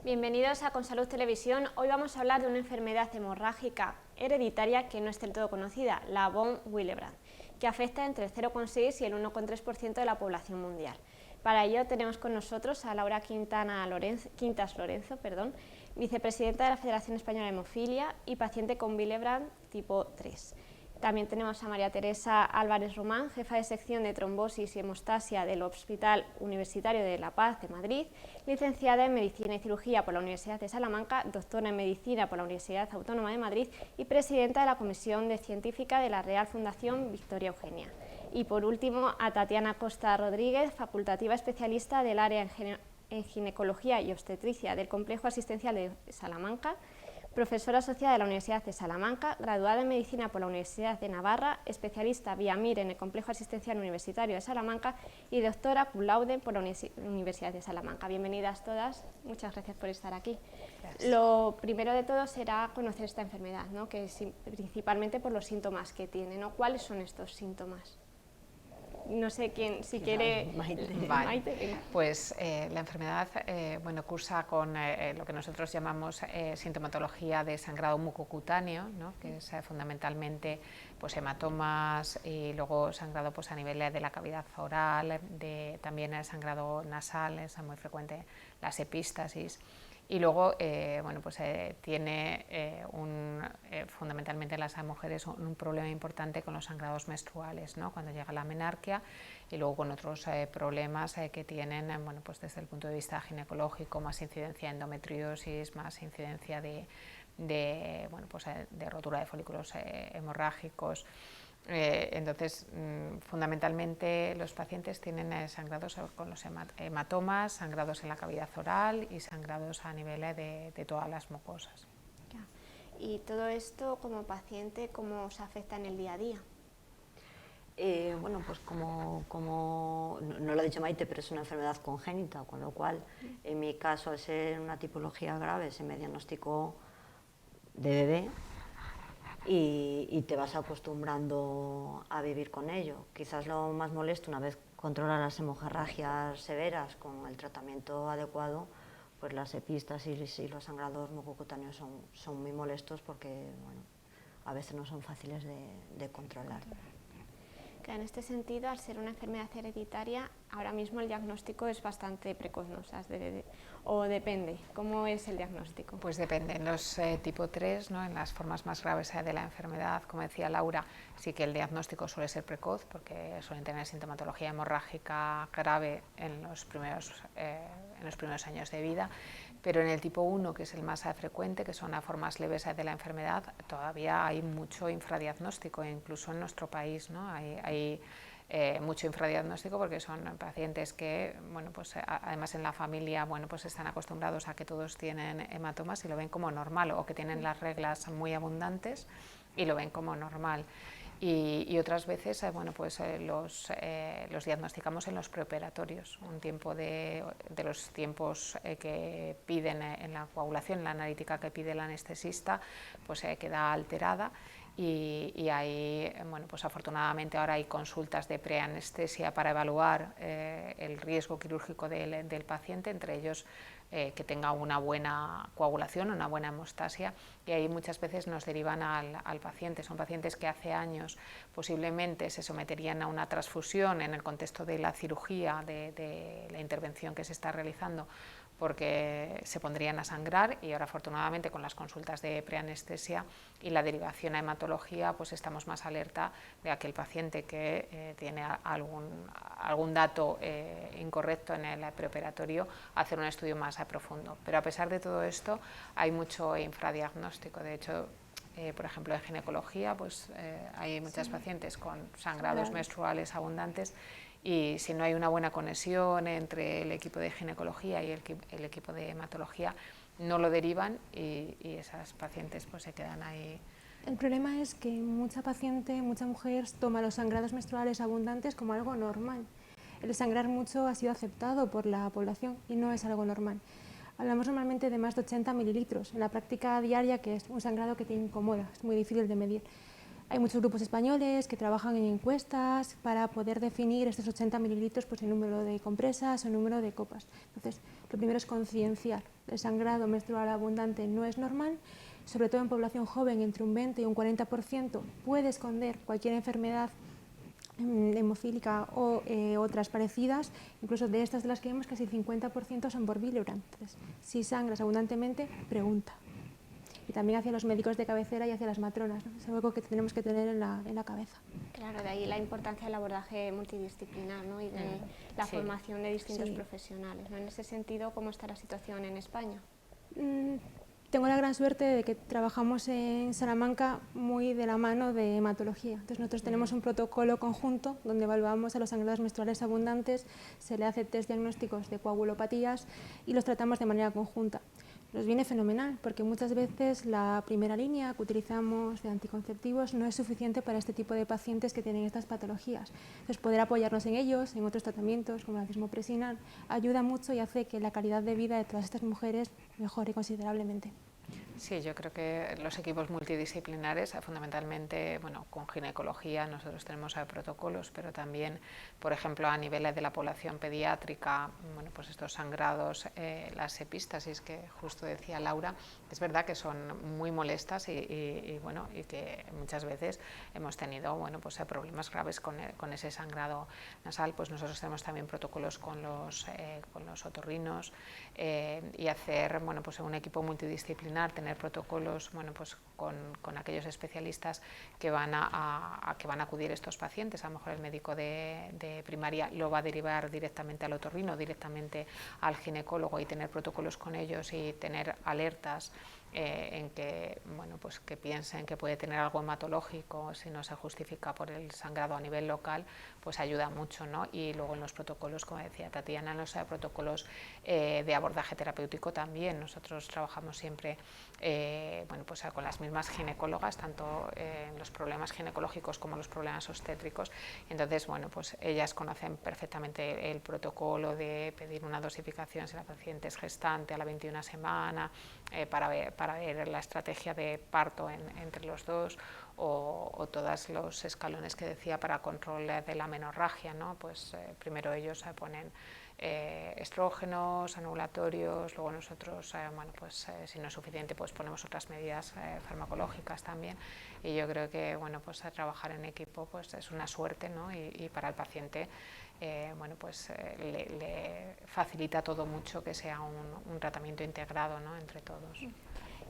Bienvenidos a Consalud Televisión. Hoy vamos a hablar de una enfermedad hemorrágica hereditaria que no es del todo conocida, la von Willebrand, que afecta entre el 0,6 y el 1,3% de la población mundial. Para ello tenemos con nosotros a Laura Quintas Lorenzo, vicepresidenta de la Federación Española de Hemofilia y paciente con Willebrand tipo 3. También tenemos a María Teresa Álvarez Román, jefa de sección de trombosis y hemostasia del Hospital Universitario de La Paz de Madrid, licenciada en Medicina y Cirugía por la Universidad de Salamanca, doctora en Medicina por la Universidad Autónoma de Madrid y presidenta de la Comisión Científica de la Real Fundación Victoria Eugenia. Y por último, a Tatiana Costa Rodríguez, facultativa especialista del área en ginecología y obstetricia del Complejo Asistencial de Salamanca, profesora asociada de la Universidad de Salamanca, graduada en Medicina por la Universidad de Navarra, especialista vía MIR en el Complejo Asistencial Universitario de Salamanca y doctora cum laude por la Universidad de Salamanca. Bienvenidas todas, muchas gracias por estar aquí. Gracias. Lo primero de todo será conocer esta enfermedad, ¿no? Que es principalmente por los síntomas que tiene, ¿no? ¿Cuáles son estos síntomas? No sé quién, si quiere... Maite. Maite, pues la enfermedad cursa con lo que nosotros llamamos sintomatología de sangrado mucocutáneo, ¿no? Que es fundamentalmente pues, hematomas y luego sangrado pues, a nivel de la cavidad oral, también el sangrado nasal, es muy frecuente las epístasis. Y luego tiene fundamentalmente en las mujeres un problema importante con los sangrados menstruales, ¿no? Cuando llega la menarquia, y luego con otros problemas que tienen desde el punto de vista ginecológico, más incidencia de endometriosis, más incidencia de rotura de folículos hemorrágicos. Entonces, fundamentalmente los pacientes tienen sangrados con los hematomas, sangrados en la cavidad oral y sangrados a nivel de todas las mucosas. Y todo esto como paciente, ¿cómo os afecta en el día a día? Pues como no lo ha dicho Maite, pero es una enfermedad congénita, con lo cual en mi caso, al ser una tipología grave, se me diagnosticó de bebé. Y te vas acostumbrando a vivir con ello. Quizás lo más molesto, una vez controlas las hemorragias severas con el tratamiento adecuado, pues las epístasis y los sangrados mucocutáneos son muy molestos porque a veces no son fáciles de controlar. En este sentido, al ser una enfermedad hereditaria, ahora mismo el diagnóstico es bastante precoz, ¿no? O depende, ¿cómo es el diagnóstico? Pues depende, en los tipo 3, ¿no? En las formas más graves de la enfermedad, como decía Laura, sí que el diagnóstico suele ser precoz porque suelen tener sintomatología hemorrágica grave en los primeros años de vida, pero en el tipo 1, que es el más frecuente, que son las formas leves de la enfermedad, todavía hay mucho infradiagnóstico, incluso en nuestro país, ¿no? Hay mucho infradiagnóstico porque son pacientes que, además en la familia, están acostumbrados a que todos tienen hematomas y lo ven como normal, o que tienen las reglas muy abundantes y lo ven como normal. Y otras veces los diagnosticamos en los preoperatorios, un tiempo de los tiempos que piden en la coagulación, en la analítica que pide el anestesista, queda alterada. Y ahí, afortunadamente ahora hay consultas de preanestesia para evaluar el riesgo quirúrgico del paciente, entre ellos que tenga una buena coagulación, una buena hemostasia, y ahí muchas veces nos derivan al paciente. Son pacientes que hace años posiblemente se someterían a una transfusión en el contexto de la cirugía, de la intervención que se está realizando, porque se pondrían a sangrar, y ahora afortunadamente con las consultas de preanestesia y la derivación a hematología pues estamos más alerta de aquel paciente que tiene algún dato incorrecto en el preoperatorio, hacer un estudio más profundo. Pero a pesar de todo esto hay mucho infradiagnóstico. De hecho, por ejemplo, en ginecología hay muchas pacientes con sangrados menstruales abundantes, y si no hay una buena conexión entre el equipo de ginecología y el equipo de hematología, no lo derivan y esas pacientes se quedan ahí. El problema es que mucha mujer toma los sangrados menstruales abundantes como algo normal. El sangrar mucho ha sido aceptado por la población y no es algo normal. Hablamos normalmente de más de 80 mililitros en la práctica diaria, que es un sangrado que te incomoda, es muy difícil de medir. Hay muchos grupos españoles que trabajan en encuestas para poder definir estos 80 mililitros, pues el número de compresas o el número de copas. Entonces, lo primero es concienciar. El sangrado menstrual abundante no es normal, sobre todo en población joven, entre un 20 y un 40% puede esconder cualquier enfermedad hemofílica o otras parecidas. Incluso de estas de las que vemos, casi el 50% son por Willebrand. Entonces, si sangras abundantemente, pregunta. Y también hacia los médicos de cabecera y hacia las matronas, ¿no? Es algo que tenemos que tener en la cabeza. Claro, de ahí la importancia del abordaje multidisciplinar, ¿no? Y de la formación de distintos profesionales, ¿no? En ese sentido, ¿cómo está la situación en España? Tengo la gran suerte de que trabajamos en Salamanca muy de la mano de hematología. Entonces nosotros tenemos un protocolo conjunto donde evaluamos a los sangrados menstruales abundantes, se le hace test diagnósticos de coagulopatías y los tratamos de manera conjunta. Nos viene fenomenal porque muchas veces la primera línea que utilizamos de anticonceptivos no es suficiente para este tipo de pacientes que tienen estas patologías. Entonces poder apoyarnos en ellos, en otros tratamientos como la desmopresinal, ayuda mucho y hace que la calidad de vida de todas estas mujeres mejore considerablemente. Sí, yo creo que los equipos multidisciplinares, fundamentalmente, bueno, con ginecología nosotros tenemos protocolos, pero también, por ejemplo, a nivel de la población pediátrica, bueno, pues estos sangrados, las epístasis que justo decía Laura, es verdad que son muy molestas y bueno, y que muchas veces hemos tenido, bueno, pues problemas graves con ese sangrado nasal. Pues nosotros tenemos también protocolos con los otorrinos y hacer, bueno, pues un equipo multidisciplinar, tener protocolos, bueno, pues con aquellos especialistas que van a acudir estos pacientes. A lo mejor el médico de primaria lo va a derivar directamente al otorrino, directamente al ginecólogo, y tener protocolos con ellos y tener alertas en que, bueno, pues que piensen que puede tener algo hematológico si no se justifica por el sangrado a nivel local, pues ayuda mucho, ¿no? Y luego en los protocolos, como decía Tatiana, en los protocolos de abordaje terapéutico también nosotros trabajamos siempre bueno, pues con las mismas ginecólogas, tanto en los problemas ginecológicos como los problemas obstétricos. Entonces, bueno, pues ellas conocen perfectamente el protocolo de pedir una dosificación si la paciente es gestante a la 21 semana, para ver la estrategia de parto entre los dos, o todos los escalones que decía para control de la menorragia, ¿no? Pues primero ellos ponen estrógenos, anovulatorios, luego nosotros, bueno, pues si no es suficiente, pues ponemos otras medidas farmacológicas también. Y yo creo que, bueno, pues trabajar en equipo pues es una suerte, ¿no? Y para el paciente, bueno, pues le facilita todo mucho que sea un tratamiento integrado, ¿no? Entre todos.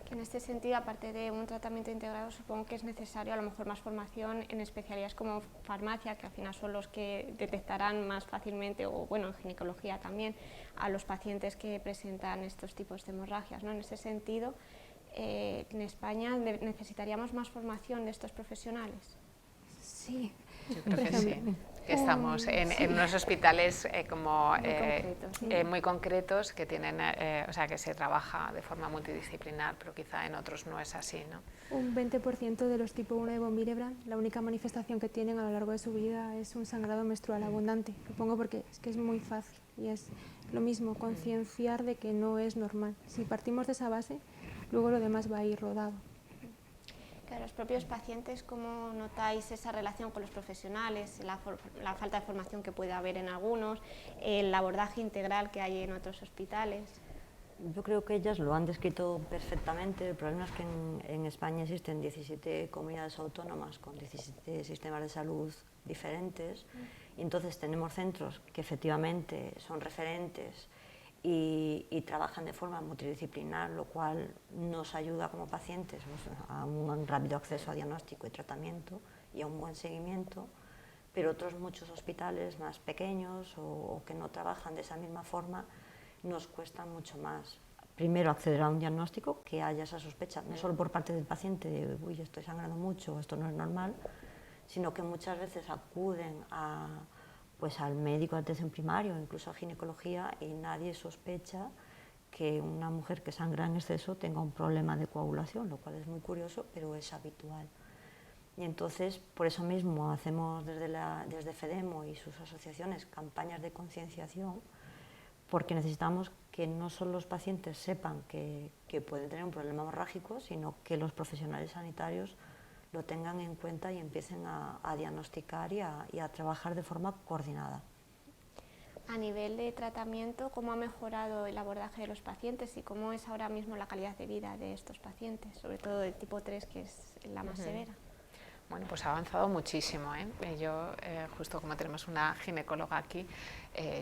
En este sentido, aparte de un tratamiento integrado, supongo que es necesario a lo mejor más formación en especialidades como farmacia, que al final son los que detectarán más fácilmente, o bueno, en ginecología también, a los pacientes que presentan estos tipos de hemorragias, ¿no? En ese sentido, en España necesitaríamos más formación de estos profesionales. Sí. Yo creo que sí, que estamos en unos hospitales muy concretos que tienen, o sea, que se trabaja de forma multidisciplinar, pero quizá en otros no es así, ¿no? Un 20% de los tipo 1 de von Willebrand, la única manifestación que tienen a lo largo de su vida es un sangrado menstrual abundante. Lo pongo porque es que es muy fácil y es lo mismo, concienciar de que no es normal. Si partimos de esa base, luego lo demás va a ir rodado. Claro, los propios pacientes, ¿cómo notáis esa relación con los profesionales, la falta de formación que puede haber en algunos, el abordaje integral que hay en otros hospitales? Yo creo que ellas lo han descrito perfectamente. El problema es que en España existen 17 comunidades autónomas con 17 sistemas de salud diferentes, y entonces tenemos centros que efectivamente son referentes y trabajan de forma multidisciplinar, lo cual nos ayuda como pacientes a un rápido acceso a diagnóstico y tratamiento y a un buen seguimiento, pero otros muchos hospitales más pequeños o que no trabajan de esa misma forma nos cuesta mucho más. Primero, acceder a un diagnóstico, que haya esa sospecha, no solo por parte del paciente de uy, estoy sangrando mucho, esto no es normal, sino que muchas veces acuden pues al médico de atención primaria o incluso a ginecología y nadie sospecha que una mujer que sangra en exceso tenga un problema de coagulación, lo cual es muy curioso, pero es habitual. Y entonces, por eso mismo, hacemos desde FEDEMO y sus asociaciones campañas de concienciación, porque necesitamos que no solo los pacientes sepan que pueden tener un problema hemorrágico, sino que los profesionales sanitarios lo tengan en cuenta y empiecen a diagnosticar y a trabajar de forma coordinada. A nivel de tratamiento, ¿cómo ha mejorado el abordaje de los pacientes y cómo es ahora mismo la calidad de vida de estos pacientes, sobre todo del tipo 3, que es la más severa? Bueno, pues ha avanzado muchísimo, ¿eh? Yo, justo como tenemos una ginecóloga aquí,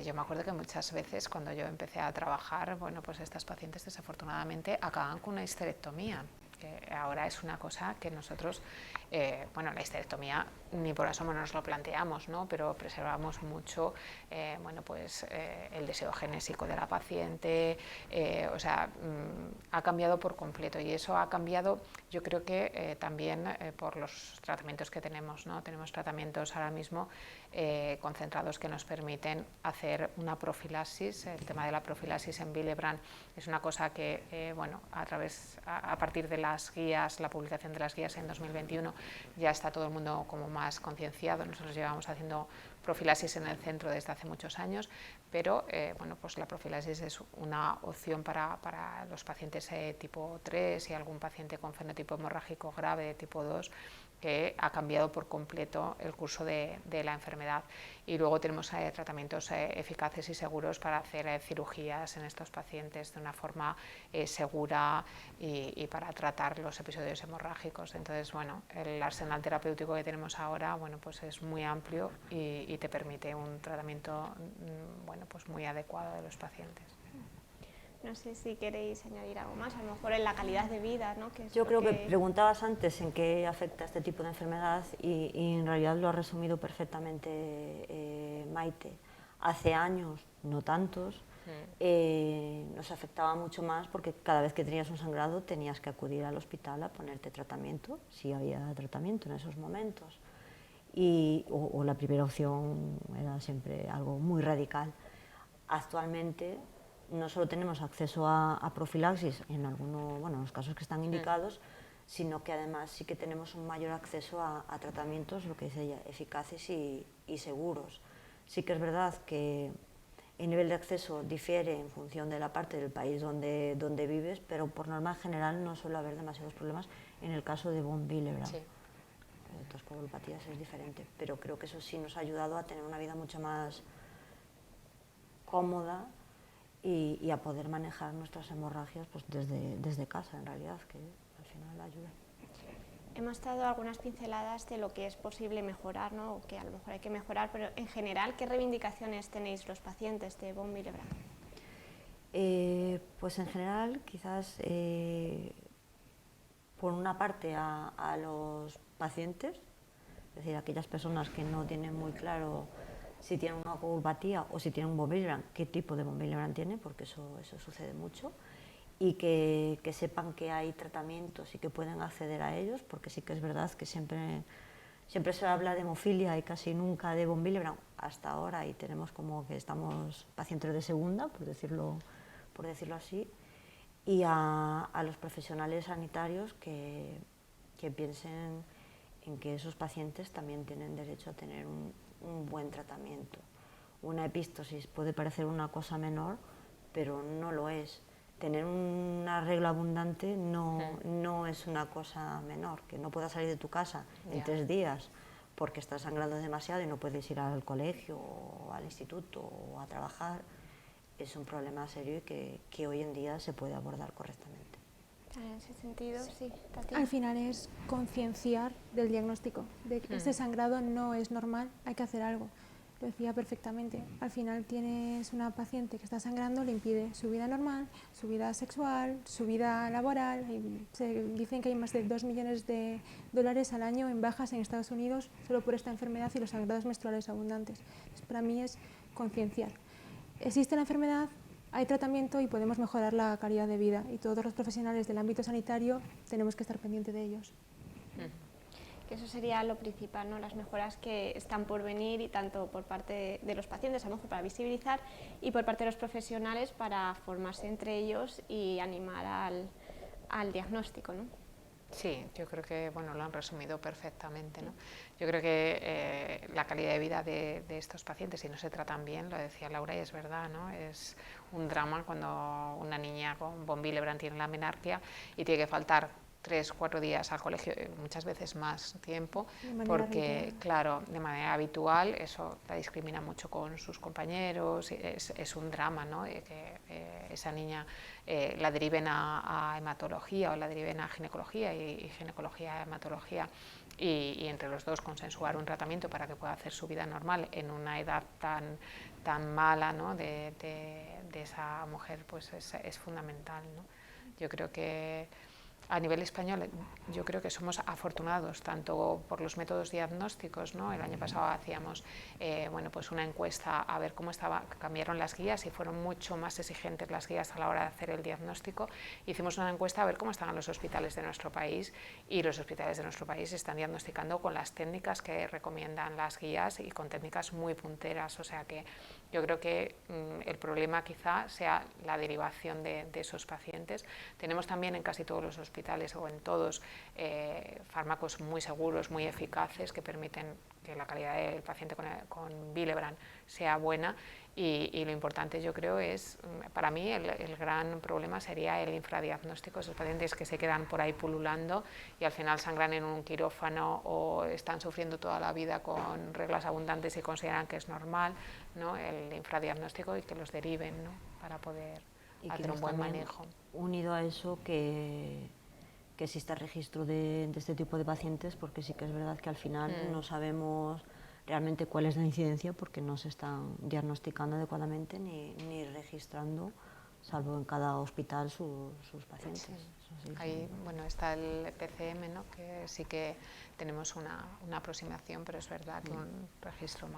yo me acuerdo que muchas veces cuando yo empecé a trabajar, bueno, pues estas pacientes desafortunadamente acaban con una histerectomía, que ahora es una cosa que nosotros, bueno, la histerectomía ni por asomo nos lo planteamos, ¿no? Pero preservamos mucho, bueno, pues el deseo genésico de la paciente, o sea, ha cambiado por completo, y eso ha cambiado, yo creo que también por los tratamientos que tenemos, ¿no? Tenemos tratamientos ahora mismo concentrados que nos permiten hacer una profilaxis. El tema de la profilaxis en Willebrand es una cosa que, bueno, a partir de las guías, la publicación de las guías en 2021, ya está todo el mundo como más concienciado. Nosotros llevamos haciendo profilaxis en el centro desde hace muchos años, pero bueno, pues la profilaxis es una opción para los pacientes tipo 3 y algún paciente con fenotipo hemorrágico grave de tipo 2, que ha cambiado por completo el curso de la enfermedad. Y luego tenemos tratamientos eficaces y seguros para hacer cirugías en estos pacientes de una forma segura y para tratar los episodios hemorrágicos. Entonces, bueno, el arsenal terapéutico que tenemos ahora, bueno, pues es muy amplio y te permite un tratamiento, bueno, pues muy adecuado de los pacientes. No sé si queréis añadir algo más, a lo mejor en la calidad de vida, ¿no? Que es Yo creo que preguntabas antes en qué afecta este tipo de enfermedad y en realidad lo ha resumido perfectamente Maite. Hace años, no tantos, nos afectaba mucho más porque cada vez que tenías un sangrado tenías que acudir al hospital a ponerte tratamiento, si había tratamiento en esos momentos. O la primera opción era siempre algo muy radical. Actualmente no solo tenemos acceso a profilaxis en algunos, bueno, en los casos que están indicados, sino que además sí que tenemos un mayor acceso a tratamientos, lo que dice ella, eficaces y seguros. Sí que es verdad que el nivel de acceso difiere en función de la parte del país donde vives, pero por norma general no suele haber demasiados problemas en el caso de von Willebrand. Sí. Otras coagulopatías es diferente, pero creo que eso sí nos ha ayudado a tener una vida mucho más cómoda y a poder manejar nuestras hemorragias pues desde casa, en realidad, que al final ayuda. Hemos dado algunas pinceladas de lo que es posible mejorar, ¿no? O que a lo mejor hay que mejorar, pero en general, ¿qué reivindicaciones tenéis los pacientes de von Willebrand? Pues en general, quizás por una parte a los pacientes, es decir, aquellas personas que no tienen muy claro si tienen una coagulopatía o si tienen un von Willebrand, qué tipo de von Willebrand tiene, porque eso sucede mucho, y que sepan que hay tratamientos y que pueden acceder a ellos, porque sí que es verdad que siempre se habla de hemofilia y casi nunca de von Willebrand hasta ahora, y tenemos como que estamos pacientes de segunda, por decirlo así, y a los profesionales sanitarios que piensen en que esos pacientes también tienen derecho a tener un buen tratamiento. Una epistosis puede parecer una cosa menor, pero no lo es. Tener una regla abundante no es una cosa menor. Que no puedas salir de tu casa en 3 días porque estás sangrando demasiado y no puedes ir al colegio o al instituto o a trabajar, es un problema serio y que hoy en día se puede abordar correctamente. En ese sentido, sí. Tatiana. Al final es concienciar del diagnóstico, de que este sangrado no es normal, hay que hacer algo. Lo decía perfectamente. Al final tienes una paciente que está sangrando, le impide su vida normal, su vida sexual, su vida laboral. Y se dicen que hay más de 2 millones de dólares al año en bajas en Estados Unidos solo por esta enfermedad y los sangrados menstruales abundantes. Entonces, para mí es concienciar. Existe la enfermedad, hay tratamiento y podemos mejorar la calidad de vida, y todos los profesionales del ámbito sanitario tenemos que estar pendientes de ellos. Que eso sería lo principal, ¿no? Las mejoras que están por venir, y tanto por parte de los pacientes, a lo mejor para visibilizar, y por parte de los profesionales para formarse entre ellos y animar al diagnóstico, ¿no? Sí, yo creo que bueno, lo han resumido perfectamente, ¿no? Yo creo que la calidad de vida de estos pacientes, si no se tratan bien, lo decía Laura y es verdad, ¿no? Es un drama cuando una niña con von Willebrand tiene la menarquia y tiene que faltar 3-4 días al colegio, muchas veces más tiempo, porque habitual. claro, de manera habitual eso la discrimina mucho con sus compañeros, es un drama, ¿no? Que esa niña la deriven a hematología o la deriven a ginecología y ginecología a hematología, y entre los dos consensuar un tratamiento para que pueda hacer su vida normal en una edad tan mala, ¿no? de esa mujer, pues es fundamental, ¿no? Yo creo que a nivel español, yo creo que somos afortunados tanto por los métodos diagnósticos, ¿no? El año pasado hacíamos bueno, pues una encuesta a ver cómo cambiaron las guías y fueron mucho más exigentes las guías a la hora de hacer el diagnóstico. Hicimos una encuesta a ver cómo estaban los hospitales de nuestro país, y los hospitales de nuestro país están diagnosticando con las técnicas que recomiendan las guías y con técnicas muy punteras. O sea que yo creo que el problema quizá sea la derivación de esos pacientes. Tenemos también en casi todos los hospitales o en todos fármacos muy seguros, muy eficaces, que permiten que la calidad del paciente con Willebrand sea buena, y lo importante, yo creo, es, para mí el gran problema sería el infradiagnóstico, esos pacientes que se quedan por ahí pululando y al final sangran en un quirófano o están sufriendo toda la vida con reglas abundantes y consideran que es normal, ¿no? El infradiagnóstico, y que los deriven, ¿no? Para poder hacer un buen manejo. Unido a eso, que exista registro de este tipo de pacientes, porque sí que es verdad que al final no sabemos realmente cuál es la incidencia, porque no se están diagnosticando adecuadamente ni registrando, salvo en cada hospital sus pacientes. Sí. Ahí, bueno, está el PCM, ¿no? Que sí que tenemos una aproximación, pero es verdad que un registro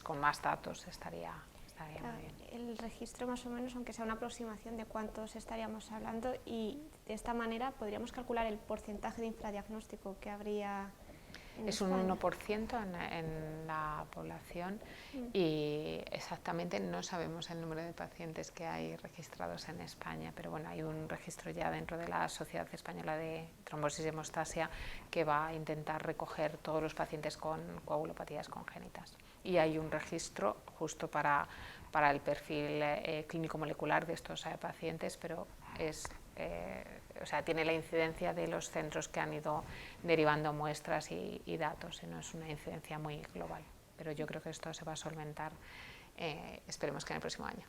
con más datos estaría muy bien. El registro, más o menos, aunque sea una aproximación de cuántos estaríamos hablando, y de esta manera podríamos calcular el porcentaje de infradiagnóstico que habría en Es España. un 1% en la población, y exactamente no sabemos el número de pacientes que hay registrados en España, pero bueno, hay un registro ya dentro de la Sociedad Española de Trombosis y Hemostasia que va a intentar recoger todos los pacientes con coagulopatías congénitas, y hay un registro justo para el perfil clínico molecular de estos pacientes, pero o sea, tiene la incidencia de los centros que han ido derivando muestras y datos, y no es una incidencia muy global. Pero yo creo que esto se va a solventar, esperemos que en el próximo año.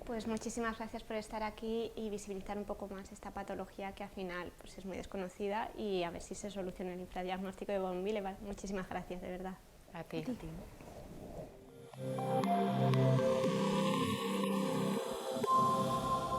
Pues muchísimas gracias por estar aquí y visibilizar un poco más esta patología, que al final pues es muy desconocida, y a ver si se soluciona el infradiagnóstico de von Willebrand. Muchísimas gracias, de verdad. A ti. A ti.